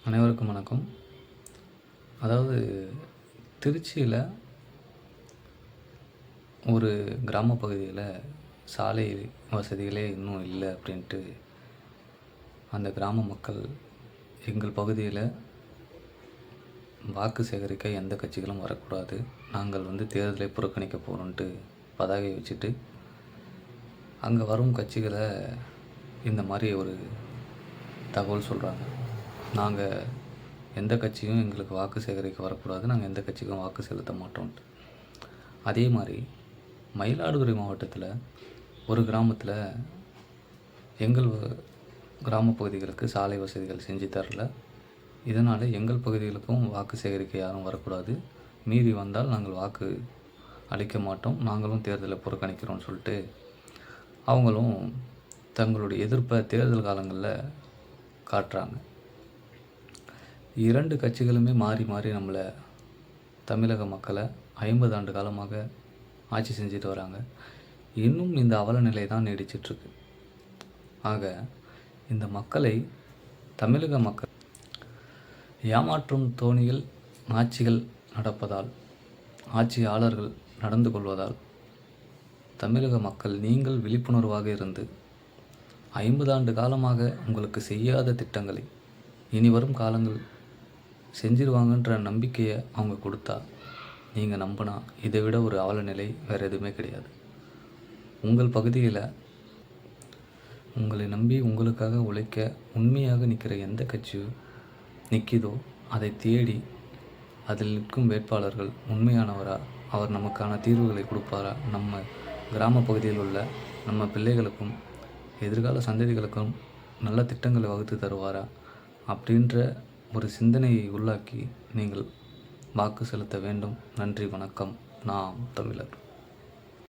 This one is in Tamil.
அனைவருக்கும் வணக்கம். அதாவது திருச்சியில் ஒரு கிராம பகுதியில் சாலை வசதிகளே இன்னும் இல்லை அப்படின்ட்டு அந்த கிராம மக்கள் எங்கள் பகுதியில் வாக்கு சேகரிக்க எந்த கட்சிகளும் வரக்கூடாது, நாங்கள் தேர்தலை புறக்கணிக்க போகிறோன்ட்டு பதாகை வச்சுட்டு அங்கே வரும் கட்சிகளை இந்த மாதிரி ஒரு தகவல் சொல்கிறாங்க. நாங்கள் எந்த கட்சியும் எங்களுக்கு வாக்கு சேகரிக்க வரக்கூடாது, நாங்கள் எந்த கட்சிக்கும் வாக்கு செலுத்த மாட்டோம்ட்டு. அதே மாதிரி மயிலாடுதுறை மாவட்டத்தில் ஒரு கிராமத்தில் எங்கள் கிராம பகுதிகளுக்கு சாலை வசதிகள் செஞ்சு தரல. இதனால் எங்கள் பகுதிகளுக்கும் வாக்கு சேகரிக்க யாரும் வரக்கூடாது, மீறி வந்தால் நாங்கள் வாக்கு அளிக்க மாட்டோம், நாங்களும் தேர்தலை புறக்கணிக்கிறோம்னு சொல்லிட்டு அவங்களும் தங்களுடைய எதிர்ப்பை தேர்தல் காலங்களில் காட்டுறாங்க. 2 கட்சிகளுமே மாறி மாறி நம்மளை தமிழக மக்களை 50 ஆண்டு காலமாக ஆட்சி செஞ்சுட்டு வராங்க. இன்னும் இந்த அவல நிலை தான் நீடிச்சிட்ருக்கு. ஆக இந்த மக்களை தமிழக மக்கள் ஏமாற்றும் தோணியில் ஆட்சிகள் நடப்பதால், ஆட்சியாளர்கள் நடந்து கொள்வதால் தமிழக மக்கள் நீங்கள் விழிப்புணர்வாக இருந்து 50 ஆண்டு காலமாக உங்களுக்கு செய்யாத திட்டங்களை இனி வரும் காலங்கள் செஞ்சிருவாங்கன்ற நம்பிக்கையை அவங்க கொடுத்தா நீங்கள் நம்பினா இதை விட ஒரு அவல நிலை வேறு எதுவுமே கிடையாது. உங்கள் பகுதியில் உங்களை நம்பி உங்களுக்காக உழைக்க உண்மையாக நிற்கிற எந்த கட்சியோ நிற்கிதோ அதை தேடி அதில் நிற்கும் வேட்பாளர்கள் உண்மையானவரா, அவர் நமக்கான தீர்வுகளை கொடுப்பாரா, நம்ம கிராம பகுதியில் உள்ள நம்ம பிள்ளைகளுக்கும் எதிர்கால சந்ததிகளுக்கும் நல்ல திட்டங்களை வகுத்து தருவாரா அப்படின்ற ஒரு சிந்தனையை உள்ளாக்கி நீங்கள் வாக்கு செலுத்த வேண்டும். நன்றி, வணக்கம். நாம் தமிழர்.